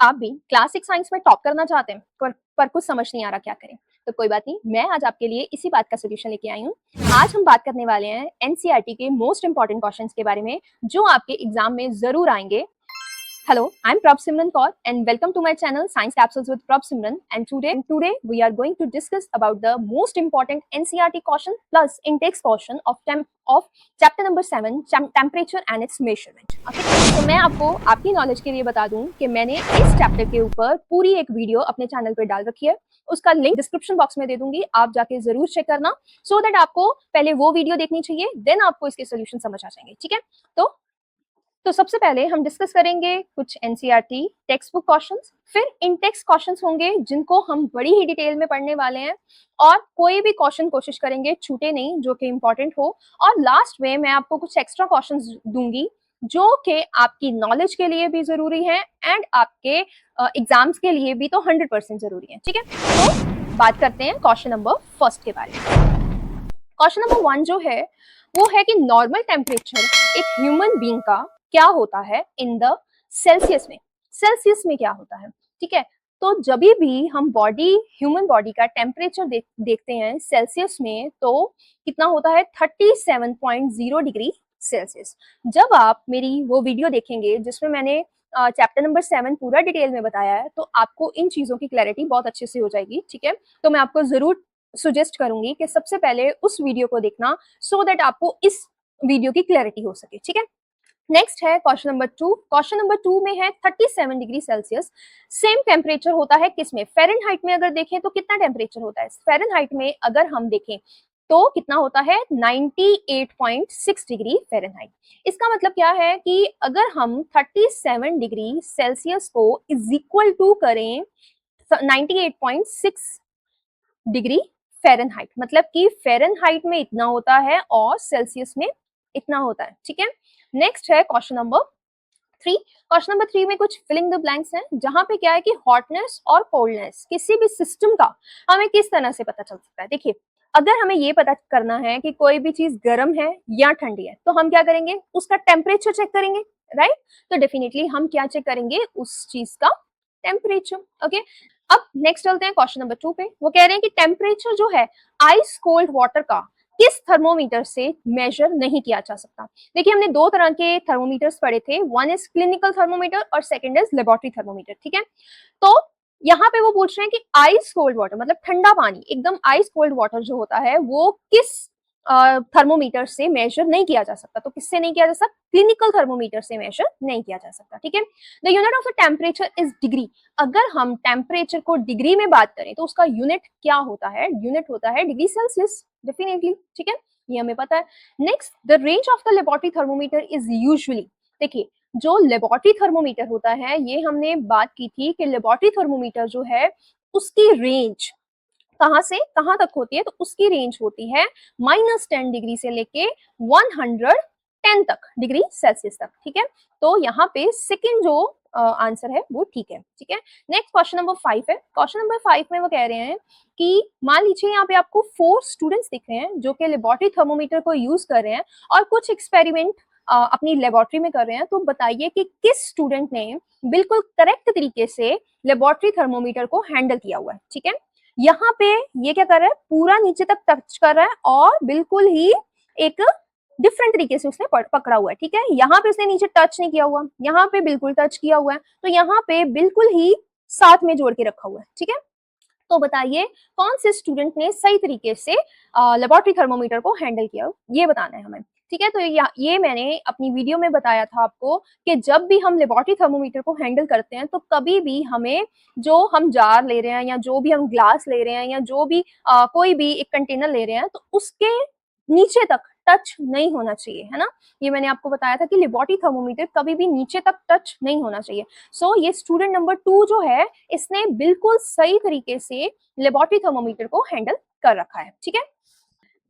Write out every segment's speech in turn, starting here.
आप भी classic science में टॉप करना चाहते हैं पर कुछ समझ नहीं आ रहा क्या करें। तो कोई बात नहीं, मैं आज आपके लिए इसी बात का सोल्यूशन लेके आई हूँ। आज हम बात करने वाले हैं एनसीईआरटी के मोस्ट इंपॉर्टेंट क्वेश्चंस के बारे में जो आपके एग्जाम में जरूर आएंगे। Hello, I'm Prab Simran Kaur and welcome to my channel Science Capsules with Prab Simran, and today we are going to discuss about the most important NCERT caution plus intakes portion of chapter number 7 temperature and its measurement. Okay? तो मैं आपको आपकी knowledge के लिए बता दूं कि मैंने इस चैप्टर के ऊपर पूरी एक वीडियो अपने चैनल पर डाल रखी है। उसका लिंक डिस्क्रिप्शन बॉक्स में दे दूंगी, आप जाके जरूर चेक करना सो दैट आपको पहले वो वीडियो देखनी चाहिए, देन आपको इसके सोल्यूशन समझ आ जाएंगे। ठीक है, तो सबसे पहले हम डिस्कस करेंगे कुछ एनसीईआरटी टेक्स्ट बुक क्वेश्चंस, फिर इनटेक्स्ट क्वेश्चंस होंगे जिनको हम बड़ी ही डिटेल में पढ़ने वाले हैं, और कोई भी क्वेश्चन कोशिश करेंगे छूटे नहीं जो कि इंपॉर्टेंट हो, और लास्ट में मैं आपको कुछ एक्स्ट्रा क्वेश्चंस दूंगी जो कि आपकी नॉलेज के लिए भी जरूरी है एंड आपके एग्जाम्स के लिए भी तो 100% जरूरी है। ठीक है, तो बात करते हैं क्वेश्चन नंबर फर्स्ट के बारे में। क्वेश्चन नंबर 1 जो है वो है कि नॉर्मल टेम्परेचर एक ह्यूमन बीइंग का क्या होता है इन द सेल्सियस में। सेल्सियस में क्या होता है, ठीक है। तो जब भी हम ह्यूमन बॉडी का टेम्परेचर देखते हैं सेल्सियस में, तो कितना होता है 37.0 डिग्री सेल्सियस। जब आप मेरी वो वीडियो देखेंगे जिसमें मैंने चैप्टर नंबर 7 पूरा डिटेल में बताया है, तो आपको इन चीजों की क्लैरिटी बहुत अच्छे से हो जाएगी। ठीक है, तो मैं आपको जरूर सजेस्ट करूंगी कि सबसे पहले उस वीडियो को देखना सो दैट आपको इस वीडियो की क्लैरिटी हो सके। ठीक है, नेक्स्ट है क्वेश्चन नंबर 2। क्वेश्चन नंबर 2 में है 37 डिग्री सेल्सियस। सेम टेम्परेचर होता है किसमें, फ़ारेनहाइट में अगर देखें तो कितना टेम्परेचर होता है फ़ारेनहाइट में, अगर हम देखें तो कितना होता है 98.6 डिग्री फ़ारेनहाइट। इसका मतलब क्या है कि अगर हम 37 डिग्री सेल्सियस को इज इक्वल टू करें 98.6 डिग्री फ़ारेनहाइट, मतलब कि फ़ारेनहाइट में इतना होता है और सेल्सियस में इतना होता है। ठीक है, नेक्स्ट है क्वेश्चन नंबर 3। क्वेश्चन नंबर 3 में कुछ फिलिंग द ब्लैंक्स हैं, जहां पे क्या है कि हॉटनेस और कोल्डनेस किसी भी सिस्टम का हमें किस तरह से पता चल सकता है। देखिए, अगर हमें ये पता करना है कि कोई भी चीज गर्म है या ठंडी है, तो हम क्या करेंगे, उसका टेम्परेचर चेक करेंगे, राइट। तो डेफिनेटली हम क्या चेक करेंगे, उस चीज का टेम्परेचर। ओके, अब नेक्स्ट चलते हैं क्वेश्चन नंबर 2 पे। वो कह रहे हैं कि टेम्परेचर जो है आइस कोल्ड वाटर का किस थर्मोमीटर से मेजर नहीं किया जा सकता। देखिए, हमने दो तरह के थर्मोमीटर्स पढ़े थे, वन इज क्लिनिकल थर्मोमीटर और सेकंड इज लेबोरेटरी थर्मोमीटर। ठीक है, तो यहाँ पे वो पूछ रहे हैं कि आइस कोल्ड वाटर मतलब ठंडा पानी, एकदम आइस कोल्ड वाटर जो होता है वो किस थर्मोमीटर से मेजर नहीं किया जा सकता। तो किससे नहीं किया जा सकता, क्लिनिकल थर्मोमीटर से मेजर नहीं किया जा सकता। ठीक है, the unit of the temperature is degree. अगर हम टेम्परेचर को डिग्री में बात करें तो उसका यूनिट क्या होता है, यूनिट होता है डिग्री सेल्सियस, डेफिनेटली। ठीक है, ये हमें पता है। Next, the range of the laboratory thermometer is usually. देखिए, जो लेबोरेटरी थर्मोमीटर होता है, ये हमने बात की थी कि लेबोरेटरी थर्मोमीटर जो है उसकी रेंज कहां से कहां तक होती है, तो उसकी रेंज होती है -10 डिग्री से लेके 110 तक डिग्री सेल्सियस तक। ठीक है, तो यहाँ पे सेकंड जो आंसर है वो ठीक है। ठीक है, नेक्स्ट क्वेश्चन नंबर 5 है। क्वेश्चन नंबर 5 में वो कह रहे हैं कि मान लीजिए यहाँ पे आपको 4 स्टूडेंट्स दिख रहे हैं जो कि लेबोरेटरी थर्मोमीटर को यूज कर रहे हैं और कुछ एक्सपेरिमेंट अपनी लेबोरेटरी में कर रहे हैं। तो बताइए कि किस स्टूडेंट ने बिल्कुल करेक्ट तरीके से लेबोरेटरी थर्मोमीटर को हैंडल किया हुआ है। ठीक है, यहाँ पे ये क्या कर रहा है, पूरा नीचे तक टच कर रहा है और बिल्कुल ही एक डिफरेंट तरीके से उसने पकड़ा हुआ है। ठीक है, यहाँ पे उसने नीचे टच नहीं किया हुआ, यहाँ पे बिल्कुल टच किया हुआ है, तो यहाँ पे बिल्कुल ही साथ में जोड़ के रखा हुआ है। ठीक है, तो बताइए कौन से स्टूडेंट ने सही तरीके से लेबोरेटरी थर्मोमीटर को हैंडल किया, ये बताना है हमें। ठीक है, तो ये मैंने अपनी वीडियो में बताया था आपको कि जब भी हम लेबोरेटरी थर्मोमीटर को हैंडल करते हैं तो कभी भी हमें, जो हम जार ले रहे हैं या जो भी हम ग्लास ले रहे हैं या जो भी कोई भी एक कंटेनर ले रहे हैं, तो उसके नीचे तक टच नहीं होना चाहिए, है ना। ये मैंने आपको बताया था कि लेबोरेटरी थर्मोमीटर कभी भी नीचे तक टच नहीं होना चाहिए। सो ये स्टूडेंट नंबर 2 जो है, इसने बिल्कुल सही तरीके से लेबोरेटरी थर्मोमीटर को हैंडल कर रखा है। ठीक है,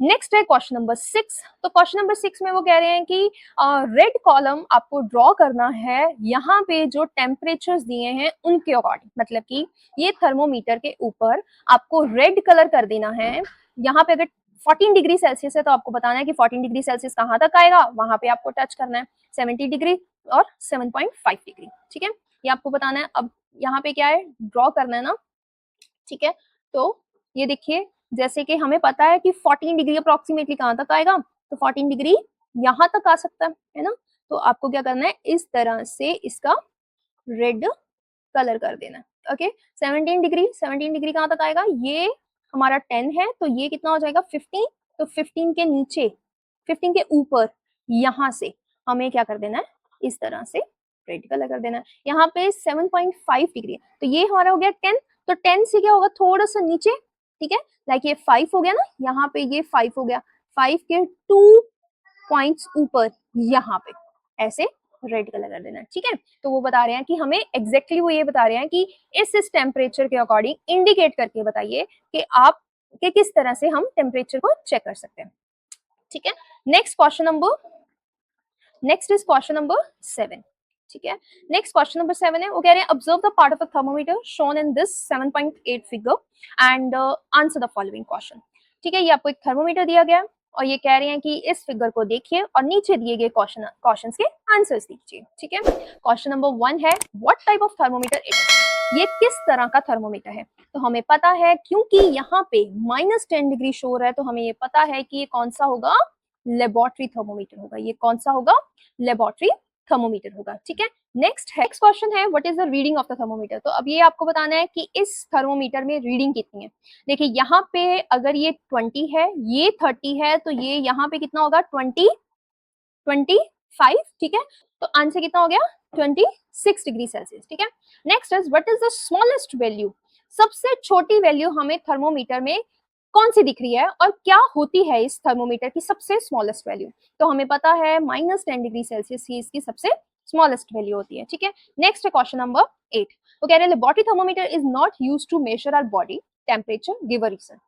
नेक्स्ट है क्वेश्चन नंबर 6। तो क्वेश्चन नंबर 6 में वो कह रहे हैं कि रेड कॉलम आपको ड्रॉ करना है, यहाँ पे जो टेम्परेचर्स दिए हैं उनके अकॉर्डिंग, मतलब कि ये थर्मोमीटर के ऊपर आपको रेड कलर कर देना है। यहाँ पे अगर 14 डिग्री सेल्सियस है तो आपको बताना है कि 14 डिग्री सेल्सियस कहाँ तक आएगा, वहां पे आपको टच करना है 70 डिग्री और 7.5 डिग्री। ठीक है, ये आपको बताना है। अब यहाँ पे क्या है, ड्रॉ करना है ना, ठीक है। तो ये देखिए, जैसे कि हमें पता है कि 14 डिग्री अप्रोक्सीमेटली कहाँ तक आएगा, तो 14 डिग्री यहाँ तक आ सकता है ना। तो आपको क्या करना है, इस तरह से इसका रेड कलर कर देना। ओके, 17 डिग्री कहाँ तक आएगा, ये हमारा 10 है, तो ये कितना हो जाएगा 15। तो 15 के नीचे, 15 के ऊपर यहाँ से हमें क्या कर देना है, इस तरह से रेड कलर कर देना है। यहाँ पे 7.5 डिग्री है, तो ये हमारा हो गया 10। तो 10 से क्या होगा, थोड़ा सा नीचे, ठीक है, लाइक ये 5 हो गया ना, यहाँ पे ये 5 हो गया, 5 के 2 पॉइंट्स ऊपर यहाँ पे ऐसे रेड कलर कर देना, ठीक है। तो वो बता रहे हैं कि हमें एग्जैक्टली वो ये बता रहे हैं कि इस टेम्परेचर के अकॉर्डिंग इंडिकेट करके बताइए कि आप के किस तरह से हम टेम्परेचर को चेक कर सकते हैं, ठीक है। नेक्स्ट इज क्वेश्चन नंबर 7, ठीक है। नेक्स्ट क्वेश्चन नंबर 7 है, वो कह रहे हैं observe the part of the thermometer shown in this 7.8 figure and answer the following question, ठीक है। ये आपको एक थर्मोमीटर दिया गया और ये कह रहे हैं कि इस फिगर को देखिए और नीचे दिए गए क्वेश्चंस के आंसर्स दीजिए, ठीक है। क्वेश्चन नंबर 1 है, what type of thermometer it is, ये किस तरह का थर्मोमीटर है। तो हमें पता है, क्योंकि यहाँ पे -10 डिग्री शो है, तो हमें ये पता है कि ये कौन सा होगा, लेबोरेटरी थर्मोमीटर होगा। ये कौन सा होगा, लेबोरेटरी थर्मोमीटर होगा, ठीक है। नेक्स्ट क्वेश्चन है, what is the reading of the thermometer. तो अब ये आपको बताना है कि इस थर्मोमीटर में रीडिंग कितनी है। देखिए यहाँ पे अगर ये 20 है, ये 30 है, तो ये यहाँ पे कितना होगा, 25, ठीक है। तो आंसर कितना हो गया, 26 डिग्री सेल्सियस, ठीक है। Next is, what is the smallest value, सबसे छोटी वैल्यू हमें थर्मोमीटर में कौन सी दिख रही है और क्या होती है इस थर्मोमीटर की सबसे स्मॉलेस्ट वैल्यू। तो हमें पता है -10 डिग्री सेल्सियस ही इसकी सबसे स्मॉलेस्ट वैल्यू होती है, ठीक है। नेक्स्ट है क्वेश्चन नंबर 8, वो कह रहे हैं laboratory thermometer is not used to measure our body temperature, give a reason.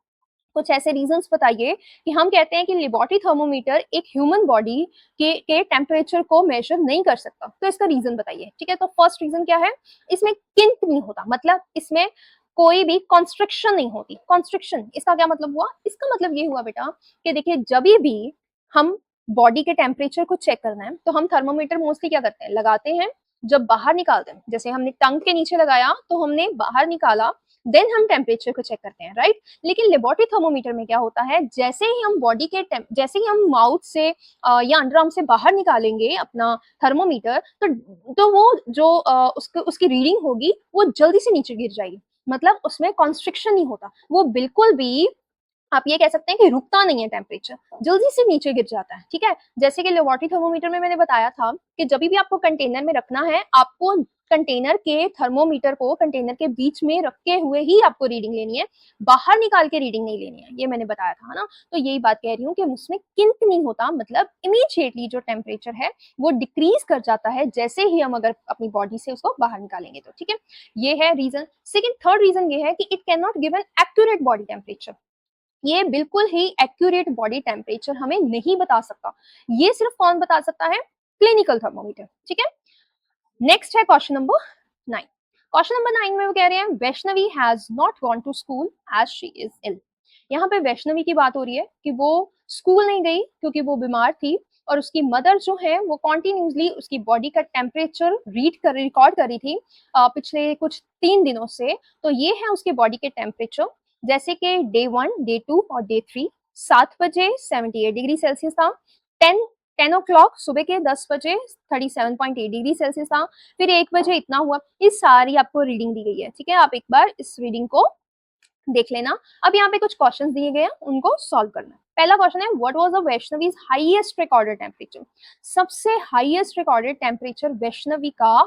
कुछ ऐसे रीजंस बताइए कि हम कहते हैं कि लेबोरेटरी थर्मोमीटर एक ह्यूमन बॉडी के टेम्परेचर को मेजर नहीं कर सकता, तो इसका रीजन बताइए, ठीक है। तो फर्स्ट रीजन क्या है, इसमें किंक नहीं होता, मतलब इसमें कोई भी कॉन्स्ट्रिक्शन नहीं होती। कॉन्स्ट्रिक्शन इसका क्या मतलब हुआ, इसका मतलब ये हुआ बेटा कि देखिए जब भी हम बॉडी के टेम्परेचर को चेक करना है, तो हम थर्मोमीटर मोस्टली क्या करते हैं, लगाते हैं, जब बाहर निकालते हैं, जैसे हमने टंग के नीचे लगाया तो हमने बाहर निकाला, देन हम टेम्परेचर को चेक करते हैं, राइट। लेकिन लेबोरेटरी थर्मोमीटर में क्या होता है, जैसे ही हम बॉडी के जैसे ही हम माउथ से या अंडरआर्म से बाहर निकालेंगे अपना थर्मोमीटर, तो वो जो उसकी रीडिंग होगी वो जल्दी से नीचे गिर जाएगी, मतलब उसमें कॉन्स्ट्रिक्शन नहीं होता, वो बिल्कुल भी आप ये कह सकते हैं कि रुकता नहीं है, टेम्परेचर जल्दी से नीचे गिर जाता है, ठीक है। जैसे कि लेबोरेटरी थर्मोमीटर में मैंने बताया था कि जब भी आपको कंटेनर में रखना है, आपको कंटेनर के थर्मोमीटर को कंटेनर के बीच में रखे हुए ही आपको रीडिंग लेनी है, बाहर निकाल के रीडिंग नहीं लेनी है, ये मैंने बताया था ना। तो यही बात कह रही हूँ कि उसमें किंक नहीं होता, मतलब इमीडिएटली जो टेम्परेचर है वो डिक्रीज कर जाता है जैसे ही हम अगर अपनी बॉडी से उसको बाहर निकालेंगे, तो ठीक है। ये है रीजन। सेकेंड, थर्ड रीजन ये है कि it can not give an accurate body temperature, ये बिल्कुल ही एक्यूरेट बॉडी टेम्परेचर हमें नहीं बता सकता, ये सिर्फ कौन बता सकता है, क्लिनिकल थर्मोमीटर, ठीक है। नेक्स्ट है क्वेश्चन नंबर 9। क्वेश्चन नंबर 9 में वो कह रहे हैं Vaishnavi has not gone to school as she is ill. यहाँ पे वैष्णवी की बात हो रही है कि वो स्कूल नहीं गई क्योंकि वो बीमार थी, और उसकी मदर जो है वो कॉन्टिन्यूसली उसकी बॉडी का टेम्परेचर रिकॉर्ड कर रही थी पिछले कुछ 3 दिनों से। तो ये है उसके बॉडी के टेम्परेचर, जैसे कि डे 1, डे 2 और डे 3। 7 बजे 78 डिग्री सेल्सियस था, 10 ओ क्लॉक सुबह के 10 बजे 37.8 डिग्री सेल्सियस था, फिर 1 बजे इतना हुआ। इस सारी आपको रीडिंग दी गई है, ठीक है। आप एक बार इस रीडिंग को देख लेना। अब यहाँ पे कुछ क्वेश्चंस दिए गए हैं, उनको सॉल्व करना है। पहला क्वेश्चन है, what was the Vaishnavi's highest recorded temperature, सबसे हाईएस्ट रिकॉर्डेड टेम्परेचर वैष्णवी का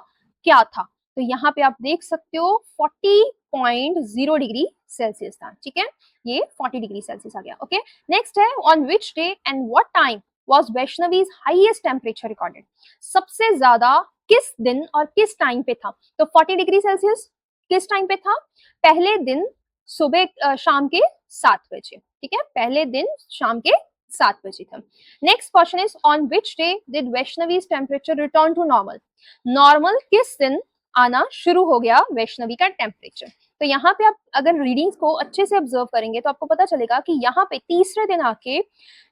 क्या था। तो यहाँ पे आप देख सकते हो 40.0 डिग्री सेल्सियस था, ठीक है। ये 40 डिग्री सेल्सियस आ गया, ओके। नेक्स्ट है, on which day and what time was Vaishnavi's highest temperature recorded, सबसे ज्यादा किस दिन और किस टाइम पे था। तो 40 डिग्री सेल्सियस किस टाइम पे था, पहले दिन सुबह शाम के 7 बजे, ठीक है, पहले दिन शाम के 7 बजे था। Next question is, on which day did Vaishnavi's temperature return to normal, normal किस दिन आना शुरू हो गया वैष्णवी का टेम्परेचर। तो यहाँ पे आप अगर रीडिंग्स को अच्छे से ऑब्जर्व करेंगे तो आपको पता चलेगा कि यहाँ पे तीसरे दिन आके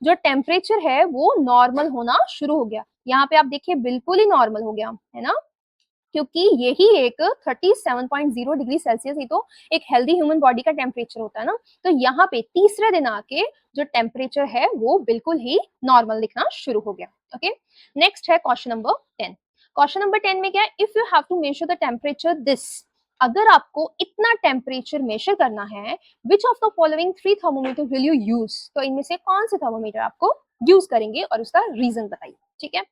जो टेम्परेचर है वो नॉर्मल होना शुरू हो गया। यहाँ पे आप देखिए बिल्कुल ही नॉर्मल हो गया है ना, क्योंकि यही एक 37.0 डिग्री सेल्सियस ही तो एक हेल्दी ह्यूमन बॉडी का टेम्परेचर होता है ना। तो यहाँ पे तीसरे दिन आके जो टेम्परेचर है वो बिल्कुल ही नॉर्मल दिखना शुरू हो गया। ओके, नेक्स्ट है क्वेश्चन नंबर 10। क्वेश्चन नंबर 10 में क्या है, if you have to measure the temperature this, अगर आपको इतना टेम्परेचर मेजर करना है, which of the following 3 thermometer will you use, तो इनमें से कौन से थर्मोमीटर आपको यूज करेंगे और उसका रीजन बताइए। ठीक है,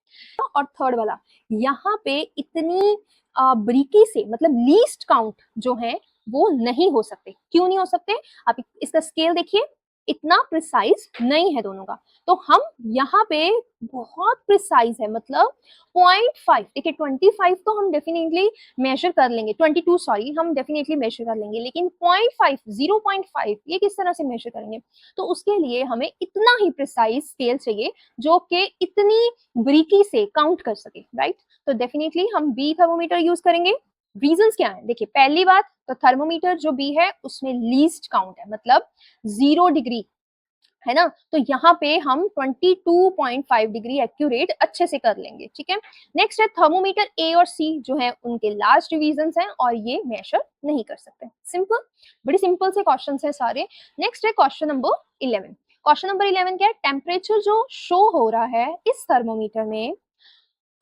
और थर्ड वाला, यहाँ पे इतनी बारीकी से मतलब लीस्ट काउंट जो है वो नहीं हो सकते। क्यों नहीं हो सकते, आप इसका स्केल देखिए, इतना प्रिसाइज नहीं है दोनों का। तो हम यहाँ पे बहुत प्रिसाइज है, मतलब 0.5, देखिए 25 तो हम डेफिनेटली मेजर कर लेंगे, 22 सॉरी हम डेफिनेटली मेजर कर लेंगे, लेकिन 0.5 0.5 ये किस तरह से मेजर करेंगे। तो उसके लिए हमें इतना ही प्रिसाइज स्केल चाहिए जो कि इतनी बारीकी से काउंट कर सके, राइट। तो डेफिनेटली हम बी थर्मोमीटर यूज करेंगे। रीजंस क्या है, देखिए पहली बात तो थर्मोमीटर जो बी है उसमें लीस्ट काउंट है, मतलब 0 डिग्री है ना। तो यहाँ पे हम 22.5 डिग्री एक्यूरेट अच्छे से कर लेंगे। ठीक है, नेक्स्ट है थर्मोमीटर ए और सी जो है उनके लास्ट डिविजन्स हैं और ये मेजर नहीं कर सकते। सिंपल, बड़ी सिंपल से क्वेश्चन है सारे। नेक्स्ट है क्वेश्चन नंबर 11। क्वेश्चन नंबर 11 क्या है, टेम्परेचर जो शो हो रहा है इस थर्मोमीटर में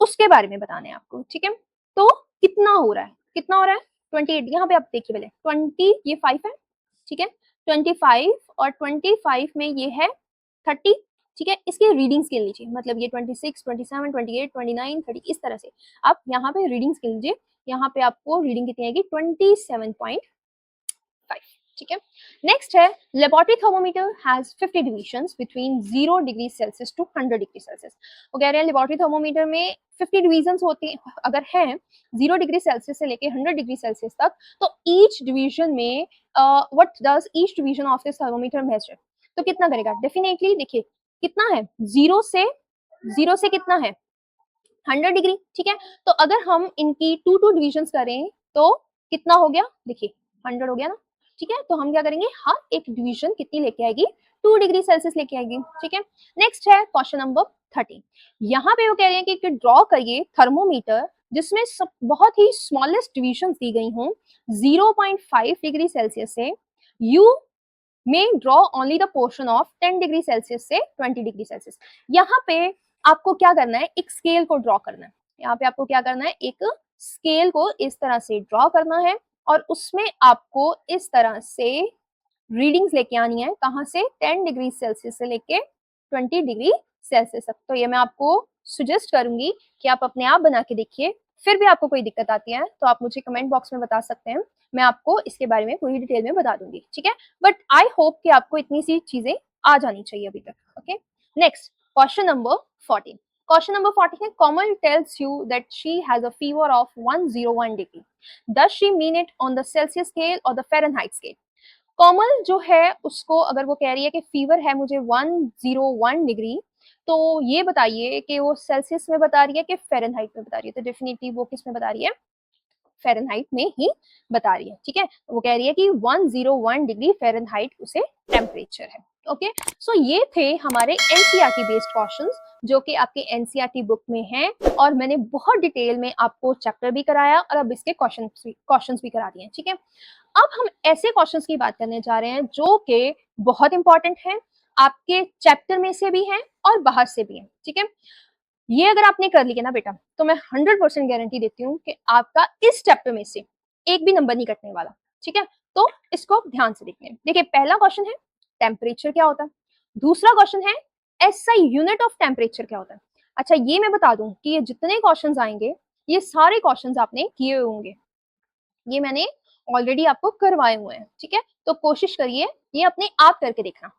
उसके बारे में बताना है आपको। ठीक है, तो कितना हो रहा है, कितना हो रहा है 28, यहाँ पे आप देखिए पहले 20, ये 5 है। ठीक है, 25 और 25 में ये है 30। ठीक है, इसके रीडिंग्स गिन लीजिए, मतलब ये 26, 27, 28, 29, 30 इस तरह से आप यहाँ पे रीडिंग्स गिन लीजिए। यहाँ पे आपको रीडिंग कितनी आएगी 27.5। ठीक है, नेक्स्ट है laboratory thermometer has 50 divisions between 0 degree Celsius to 100 degree Celsius. वो कह रहे हैं लेबोरेटरी थर्मोमीटर में 50 डिविजन्स होती अगर हैं 0 डिग्री सेल्सियस से लेके 100 डिग्री सेल्सियस तक, तो ईच डिवीजन में what does each division of this thermometer measure, तो कितना करेगा। डेफिनेटली देखिए कितना है, जीरो से कितना है 100 डिग्री। ठीक है, तो अगर हम इनकी टू डिविजन्स करें तो कितना हो गया, देखिए 100 हो गया ना। ठीक है, तो हम क्या करेंगे, हर एक डिवीजन कितनी लेके आएगी 2 डिग्री सेल्सियस लेके आएगी। ठीक है, नेक्स्ट है क्वेश्चन नंबर 13। यहाँ पे वो कह रहे हैं कि ड्रॉ करिए थर्मोमीटर जिसमें सब बहुत ही स्मॉलेस्ट डिविजन दी गई हों 0.5 डिग्री सेल्सियस से, यू में draw only the portion of 10 degree Celsius से 20 डिग्री सेल्सियस। यहाँ पे आपको क्या करना है, एक स्केल को ड्रॉ करना है। यहाँ पे आपको क्या करना है, एक स्केल को इस तरह से ड्रॉ करना है और उसमें आपको इस तरह से रीडिंग्स लेके आनी है, कहाँ से 10 डिग्री सेल्सियस से लेके 20 डिग्री सेल्सियस तक। तो ये मैं आपको सजेस्ट करूंगी कि आप अपने आप बना के देखिए। फिर भी आपको कोई दिक्कत आती है तो आप मुझे कमेंट बॉक्स में बता सकते हैं, मैं आपको इसके बारे में पूरी डिटेल में बता दूंगी। ठीक है, बट आई होप कि आपको इतनी सी चीजें आ जानी चाहिए अभी तक। Okay, next question number 14। Question number 14 है, Komal tells you that she has a fever of 101 degree, does she mean it on the Celsius scale or the Fahrenheit scale. Komal जो है उसको अगर वो कह रही है कि फीवर है मुझे 101 डिग्री, तो ये बताइए कि वो सेल्सियस में बता रही है कि फ़ारेनहाइट में बता रही है। तो डेफिनेटली वो किस में बता रही है, फ़ारेनहाइट में ही बता रही है। ठीक है, वो कह रही है कि 101 डिग्री फ़ारेनहाइट उसे टेम्परेचर है। ओके, सो ये थे हमारे एनसीईआरटी बेस्ड क्वेश्चंस जो कि आपके एनसीईआरटी बुक में हैं और मैंने बहुत डिटेल में आपको चैप्टर भी कराया और अब इसके क्वेश्चंस भी करा दिए हैं। ठीक है, अब हम ऐसे क्वेश्चंस की बात करने जा रहे हैं जो कि बहुत इंपॉर्टेंट हैं, आपके चैप्टर में से भी हैं और बाहर से भी हैं। ठीक है, ये अगर आपने कर लिया ना बेटा, तो मैं 100% गारंटी देती हूँ कि आपका इस चैप्टर में से एक भी नंबर नहीं कटने वाला। ठीक है, तो इसको ध्यान से देखते हैं। देखिए पहला क्वेश्चन है टेम्परेचर क्या होता है, दूसरा क्वेश्चन है एसआई यूनिट ऑफ टेम्परेचर क्या होता है। अच्छा ये मैं बता दूं कि ये जितने क्वेश्चंस आएंगे ये सारे क्वेश्चंस आपने किए होंगे, ये मैंने ऑलरेडी आपको करवाए हुए हैं। ठीक है, तो कोशिश करिए ये अपने आप करके देखना।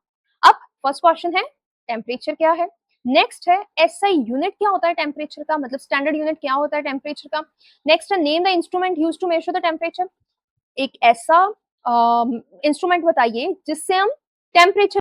अब फर्स्ट क्वेश्चन है टेम्परेचर क्या है, नेक्स्ट है एसआई यूनिट क्या होता है टेम्परेचर का, मतलब स्टैंडर्ड यूनिट क्या होता है टेम्परेचर का। नेक्स्ट है name the instrument used to measure the temperature, एक ऐसा इंस्ट्रूमेंट बताइए जिससे हम टेम्परेचर।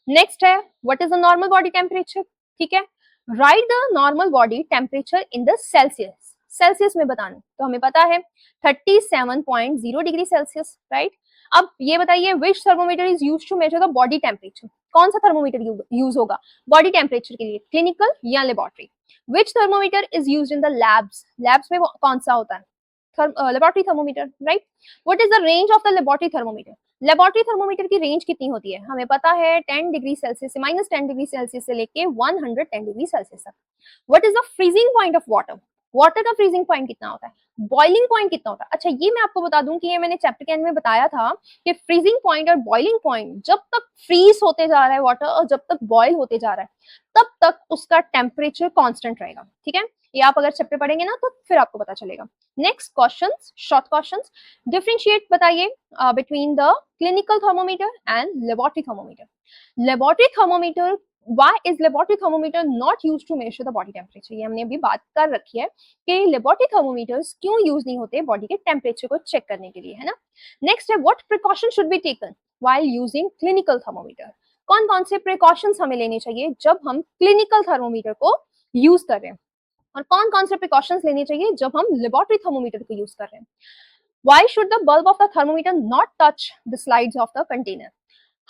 नेक्स्ट है what is the normal body temperature. ठीक है, write the normal body temperature in the Celsius, Celsius में बताना तो हमें पता है 37.0 डिग्री सेल्सियस, राइट। अब ये बताइए which thermometer is used to measure the body temperature, कौन सा थर्मोमीटर यूज होगा बॉडी टेम्परेचर के लिए, क्लिनिकल या laboratory? Which thermometer is use in the labs? Labs में कौन सा होता है? Laboratory thermometer, right? What is the range of the laboratory thermometer? Laboratory thermometer की रेंज कितनी होती है? हमें पता है 10 डिग्री सेल्सियस से -10 डिग्री सेल्सियस से लेके 110 डिग्री सेल्सियस तक। What is the freezing point of water? Water का फ्रीजिंग पॉइंट कितना होता है? बॉइलिंग पॉइंट कितना होता है? अच्छा, ये मैं आपको बता दूं कि ये मैंने चैप्टर के एंड में बताया था कि फ्रीजिंग पॉइंट और बॉइलिंग पॉइंट, जब तक फ्रीज होते जा रहा है वाटर और जब तक बॉयल होते जा रहा है तब तक उसका टेम्परेचर कांस्टेंट रहेगा, ठीक है? ये आप अगर चैप्टर पढ़ेंगे ना तो फिर आपको पता चलेगा। Next questions, short questions, differentiate बताइए between the clinical thermometer and laboratory thermometer. Laboratory thermometer, why is laboratory thermometer not used to measure the body temperature? ये हमने अभी बात कर रखी है कि लेबोरेटरी थर्मोमीटर्स क्यों यूज नहीं होते बॉडी के टेम्परेचर को चेक करने के लिए, है ना? नेक्स्ट है what precaution should be taken while using clinical thermometer? कौन कौन से प्रिकॉशंस हमें लेने चाहिए जब हम क्लिनिकल थर्मोमीटर को यूज कर रहे हैं, और कौन कौन से प्रिकॉशंस लेने चाहिए जब हम लेबोरेटरी थर्मोमीटर को यूज कर रहे हैं? Why should the bulb of the thermometer not touch the sides of the container?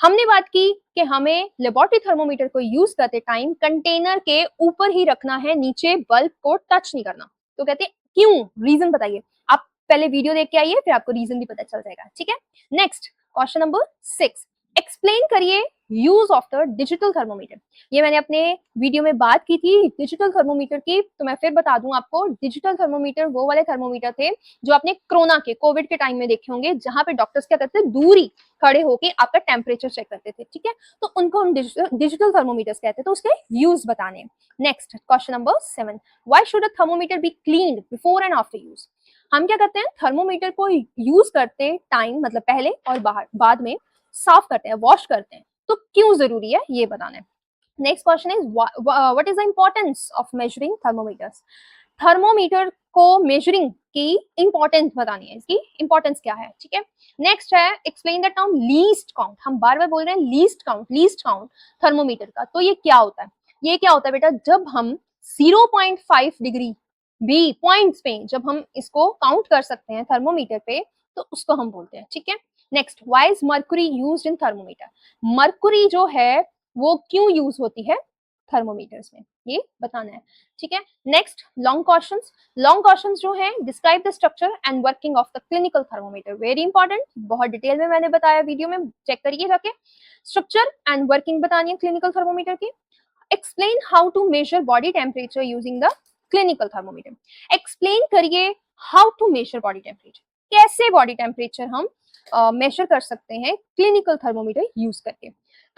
हमने बात की कि हमें लेबोरेटरी थर्मोमीटर को यूज करते टाइम कंटेनर के ऊपर ही रखना है, नीचे बल्ब को टच नहीं करना। तो कहते हैं क्यों, रीजन बताइए। आप पहले वीडियो देख के आइए, फिर आपको रीजन भी पता चल जाएगा, ठीक है? नेक्स्ट क्वेश्चन नंबर 6, एक्सप्लेन करिए use of the digital thermometer. ये मैंने अपने वीडियो में बात की थी डिजिटल थर्मोमीटर की, तो मैं फिर बता दूं आपको, डिजिटल थर्मोमीटर वो वाले थर्मोमीटर थे जो आपने कोरोना के, कोविड के टाइम में देखे होंगे, जहां पे डॉक्टर्स क्या करते थे, दूरी खड़े होके आपका टेम्परेचर चेक करते थे, ठीक है? तो उनको हम डिजिटल थर्मोमीटर्स कहते हैं, तो उसके यूज बताने। Next question number 7, why should a thermometer be cleaned before and after use? हम क्या करते हैं, थर्मोमीटर को यूज करते टाइम, मतलब पहले और बाद में साफ करते हैं, वॉश करते हैं, तो क्यों जरूरी है ये बताना है। Next question is what is the importance of measuring thermometers? Thermometer को मेजरिंग की इंपॉर्टेंस बतानी है, इसकी इंपॉर्टेंस क्या है, ठीक है? नेक्स्ट है explain the term least count. हम बार बार बोल रहे हैं लीस्ट काउंट थर्मोमीटर का, तो ये क्या होता है? ये क्या होता है बेटा, जब हम 0.5 डिग्री भी पॉइंट्स पे जब हम इसको काउंट कर सकते हैं थर्मोमीटर पे, तो उसको हम बोलते हैं, ठीक है? Next, why is mercury used in thermometer? Mercury जो है वो क्यों यूज होती है थर्मोमीटर्स में, ये बताना है, ठीक है? Next long questions. Long questions जो है, describe the structure and working of the clinical thermometer. Very important, बहुत डिटेल में मैंने बताया वीडियो में, चेक करिए जाके। स्ट्रक्चर एंड वर्किंग बतानी है क्लिनिकल थर्मोमीटर की। Explain how to measure body temperature using the clinical thermometer. Explain करिए how to measure body temperature, कैसे बॉडी टेम्परेचर हम मेजर कर सकते हैं क्लिनिकल थर्मोमीटर यूज करके।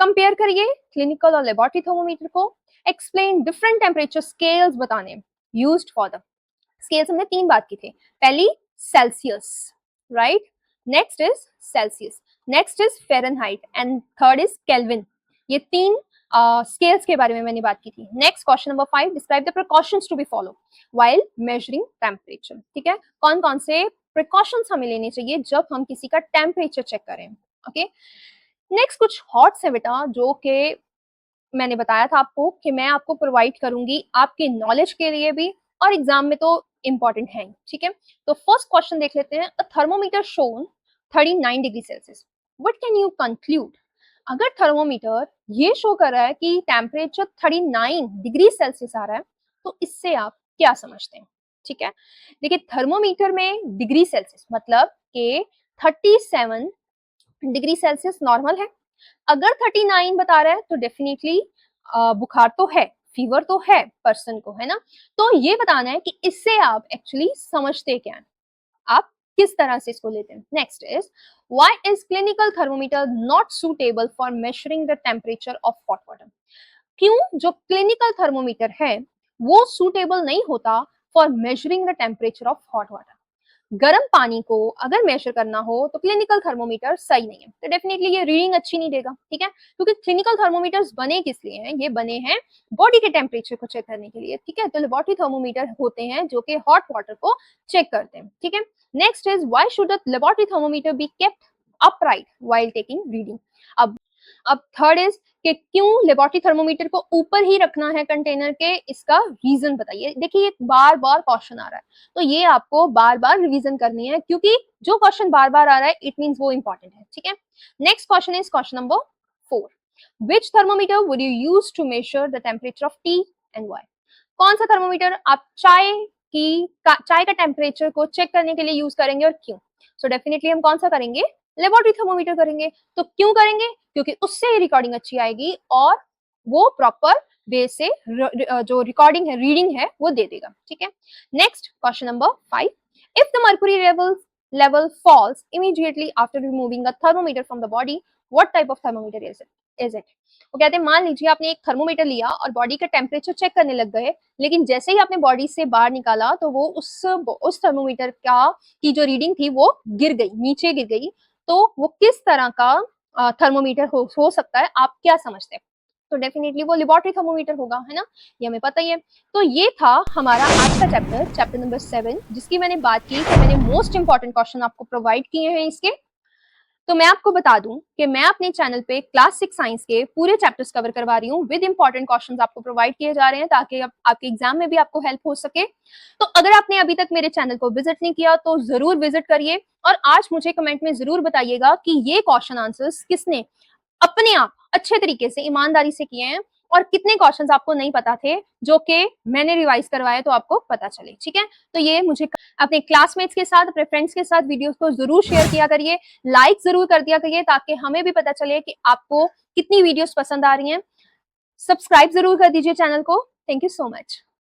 कंपेयर करिए क्लिनिकल और लेबोरेटरी थर्मोमीटर को। एक्सप्लेन डिफरेंट टेम्परेचर स्केल्स बताने यूज्ड फॉर द स्केल्स। हमने 3 बात की थी, पहली Celsius, right? Next is Celsius, next is Fahrenheit and third is kelvin. ये 3 स्केल्स के बारे में मैंने बात की थी। Next question number 5, describe the precautions to be follow while measuring temperature, ठीक है? कौन कौन से प्रिकॉशंस हमें लेने चाहिए जब हम किसी का टेम्परेचर चेक करें, ओके? नेक्स्ट कुछ हॉट्स है बेटा, जो कि मैंने बताया था आपको कि मैं आपको प्रोवाइड करूंगी आपके नॉलेज के लिए भी, और एग्जाम में तो इंपॉर्टेंट है, ठीक है? तो फर्स्ट क्वेश्चन देख लेते हैं। A thermometer shown 39 degree Celsius, what can you conclude? अगर थर्मोमीटर ये शो कर रहा है कि टेम्परेचर 39 डिग्री सेल्सियस आ रहा है, तो इससे आप क्या समझते हैं, ठीक है? देखिए, थर्मोमीटर में डिग्री सेल्सियस मतलब कि 37 डिग्री सेल्सियस नॉर्मल है। अगर 39 बता रहा है तो डेफिनेटली बुखार तो है, फीवर तो है पर्सन को, है ना? तो ये बताना है कि इससे आप एक्चुअली समझते क्या हैं, आप किस तरह से इसको लेते हैं। Next is why is clinical thermometer not suitable for measuring the temperature of hot water? क्यों जो क्लिनिकल थर्मोमीटर है वो सुटेबल नहीं होता for measuring the temperature of hot water? गर्म पानी को अगर मेजर करना हो तो क्लिनिकल थर्मोमीटर सही नहीं है, तो डेफिनेटली ये रीडिंग अच्छी नहीं देगा, ठीक है? क्योंकि क्लिनिकल थर्मोमीटर्स बने किस लिए हैं? ये बने हैं बॉडी के टेम्परेचर को चेक करने के लिए, ठीक है? तो लेबोरेटरी थर्मोमीटर होते हैं जो कि हॉट वाटर को चेक करते हैं, ठीक है? Next is why should the laboratory thermometer be kept upright while taking reading? अब थर्ड इज कि क्यों लेबोरेटरी थर्मोमीटर को ऊपर ही रखना है कंटेनर के, इसका रीजन बताइए। देखिए, ये बार बार क्वेश्चन आ रहा है, तो ये आपको बार बार रिवीजन करनी है, क्योंकि जो क्वेश्चन बार बार आ रहा है इट मींस वो इंपॉर्टेंट है, ठीक है? Next question is question number 4, which thermometer would you use to measure the temperature of T and Y? कौन सा थर्मोमीटर आप चाय का टेम्परेचर को चेक करने के लिए यूज करेंगे और क्यों? सो डेफिनेटली हम कौन सा करेंगे? लेबोरेटरी थर्मोमीटर करेंगे। तो क्यों करेंगे? क्योंकि उससे रिकॉर्डिंग अच्छी आएगी और वो प्रॉपर वे से जो रिकॉर्डिंग है, रीडिंग है, वो दे देगा। ठीक है, next question number 5, if the mercury level falls immediately after removing a thermometer from the body, what type of thermometer is it? वो कहते हैं मान लीजिए आपने एक थर्मोमीटर लिया और बॉडी का टेम्परेचर चेक करने लग गए, लेकिन जैसे ही आपने बॉडी से बाहर निकाला तो वो उस थर्मोमीटर की जो रीडिंग थी वो गिर गई, नीचे गिर गई। तो वो किस तरह का थर्मोमीटर हो सकता है, आप क्या समझते हैं? तो डेफिनेटली वो लेबोरेटरी थर्मोमीटर होगा, है ना, ये हमें पता ही है। तो ये था हमारा आज का चैप्टर नंबर 7, जिसकी मैंने बात की कि मैंने मोस्ट इंपॉर्टेंट क्वेश्चन आपको प्रोवाइड किए हैं इसके। तो मैं आपको बता दूं कि मैं अपने चैनल पे क्लास 6 साइंस के पूरे चैप्टर्स कवर करवा रही हूँ विद इंपॉर्टेंट क्वेश्चंस आपको प्रोवाइड किए जा रहे हैं, ताकि आपके एग्जाम में भी आपको हेल्प हो सके। तो अगर आपने अभी तक मेरे चैनल को विजिट नहीं किया तो जरूर विजिट करिए, और आज मुझे कमेंट में जरूर बताइएगा कि ये क्वेश्चन आंसर्स किसने अपने आप अच्छे तरीके से ईमानदारी से किए हैं, और कितने क्वेश्चंस आपको नहीं पता थे जो कि मैंने रिवाइज करवाए तो आपको पता चले। ठीक है, तो ये मुझे अपने क्लासमेट्स के साथ, अपने फ्रेंड्स के साथ वीडियोस को जरूर शेयर किया करिए, लाइक जरूर कर दिया करिए, ताकि हमें भी पता चले कि आपको कितनी वीडियोस पसंद आ रही हैं। सब्सक्राइब जरूर कर दीजिए चैनल को। Thank you so much.